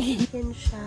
Yan siya.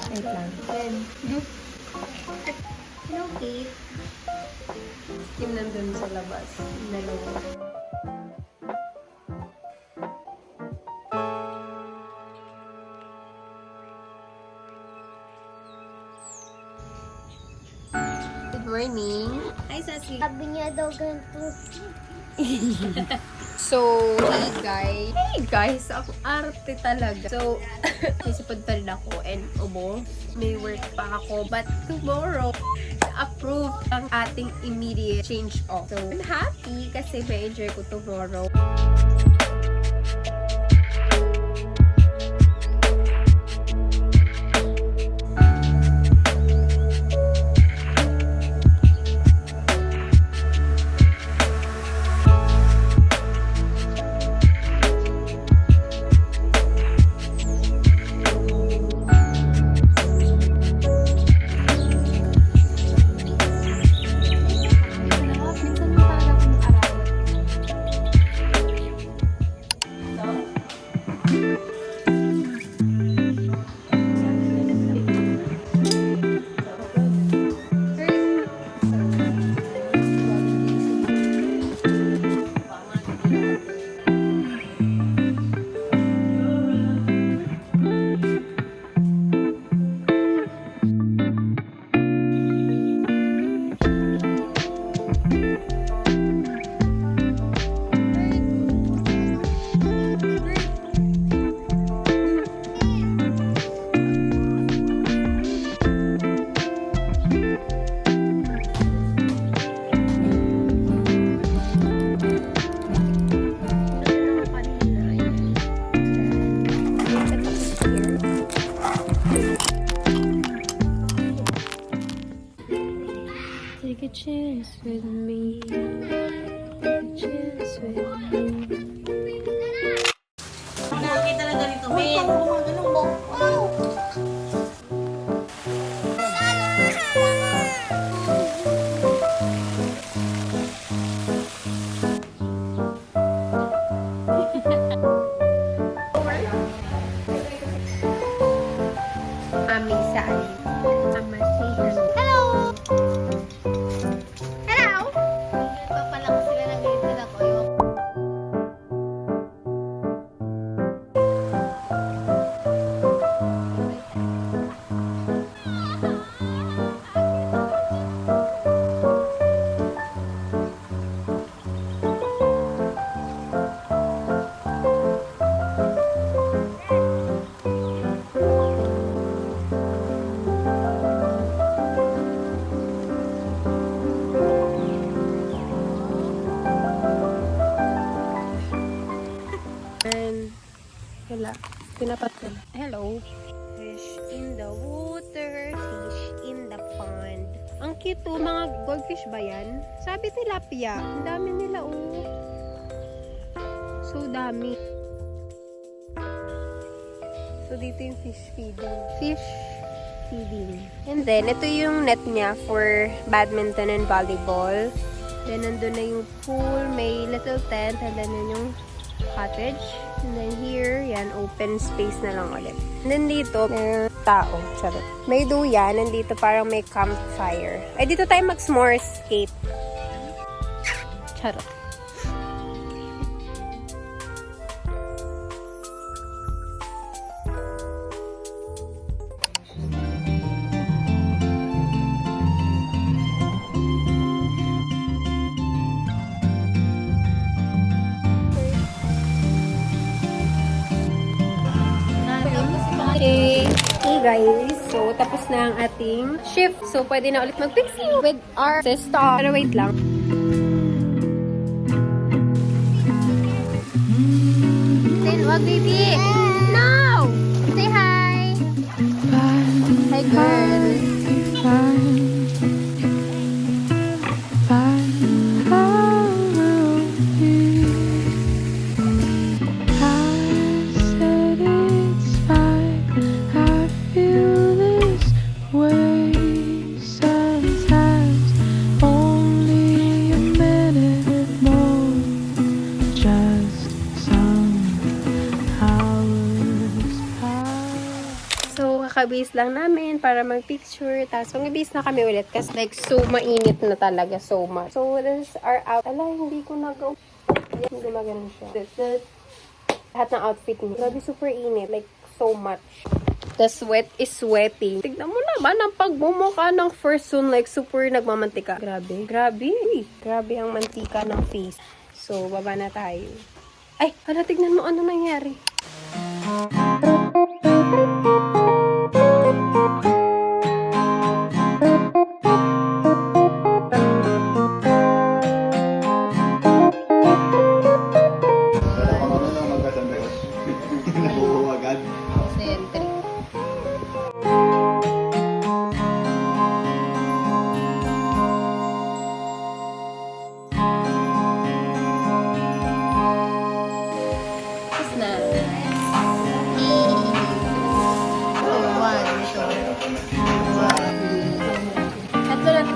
Wait lang. Hello, Kate. Yung nandun sa labas. Dalawa. Good morning. Hi, Sassy. Sabi niya daw ganito. So, hey guys, ang arte talaga. So, isipad pa rin ako and may work pa ako. But tomorrow, approve ang ating immediate change off. So, I'm happy kasi may enjoy ko tomorrow. Take a chance with me. Take a chance with me. Nakakita talaga nito, Ben. Aming saan. Amasihan. Pa lang sila nag-iintin ako yung And, wala. Pinapat ko na. Hello. Fish in the water, fish in the pond. Ang cute oh, mga goldfish ba yan? Sabi tilapia. Ang dami nila oh. So dami. So dito yung fish feeding. Fish feeding. And then, ito yung net niya for badminton and volleyball. Then, nandun na yung pool. May little tent. And then, yun yung cottage. And then here, yan, open space na lang ulit. And then dito, may tao. Charot. May duyan. And dito parang may campfire. Ay, dito tayo mag-s'mores skate. Charot. Okay. Hey guys, so tapos na ang ating shift. So pwede na ulit mag-pixie with our sister. Pero wait lang. Then, wag baby. No! Say hi. Hi girl. So, kakabis lang namin para mag-picture. Tapos, mag-base na kami ulit. Kasi, like, so mainit na talaga. So much. So, this is our out. Ala, hindi ko nagaw. Hindi gumagano siya. This. Lahat ng outfit niya. Grabe, super init. Like, so much. The sweat is sweating. Tignan mo naman ang pagbumuka ng first soon. Like, super nagmamantika. Grabe. Grabe. Grabe ang mantika ng face. So, baba na tayo. Ay, hala, tignan mo ano nangyari. Sentry. Tapos na. Tatlo lang.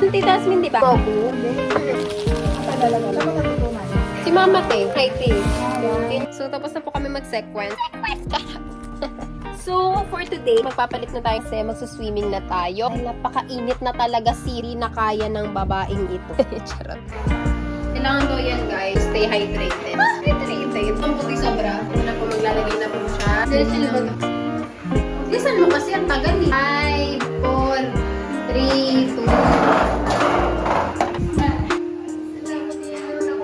Tita Asmin, di ba? Opo. Si Mama Te. Hi, Te. So, tapos na po kami mag-sequence. So, for today, magpapalit na tayo kasi magsuswimming na tayo. Ay, napakainit na talaga siri na kaya ng babaeng ito. Charot. Kailangan daw yan, guys. Stay hydrated. Hydrated. Ang puti sobra. Wala po maglalagay na po siya. Lisan mo kasi ang tagal eh. 5, 4, 3, 2.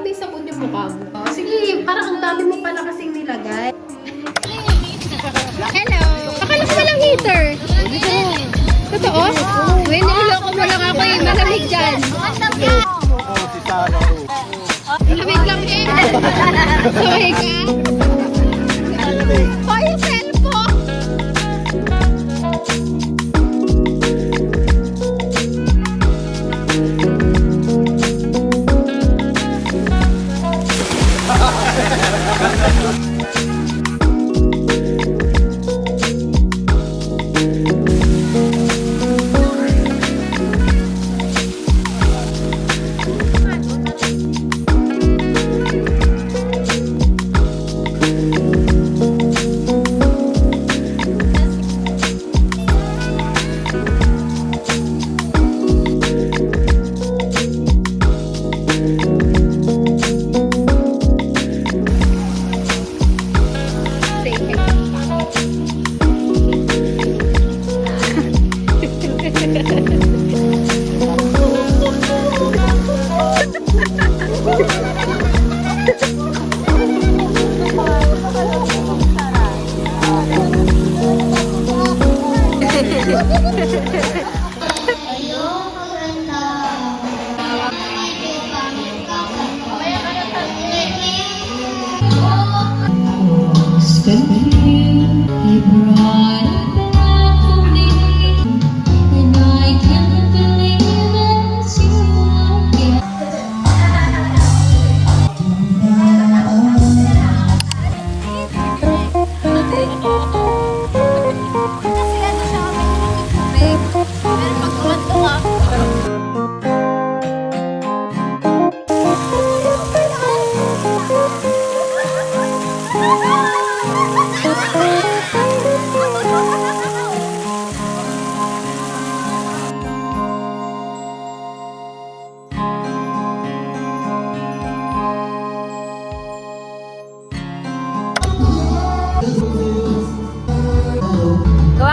May sabon yung mukha mo. Oh, sige, parang ang dami mo pala kasing nilagay. Hello! Akala ko walang heater. Totoo? Uy, niloloko mo lang ako eh. Malamig dyan. Malamig lang eh. Sorry ka. Oh, yung cellphone.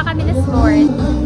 kami na sport.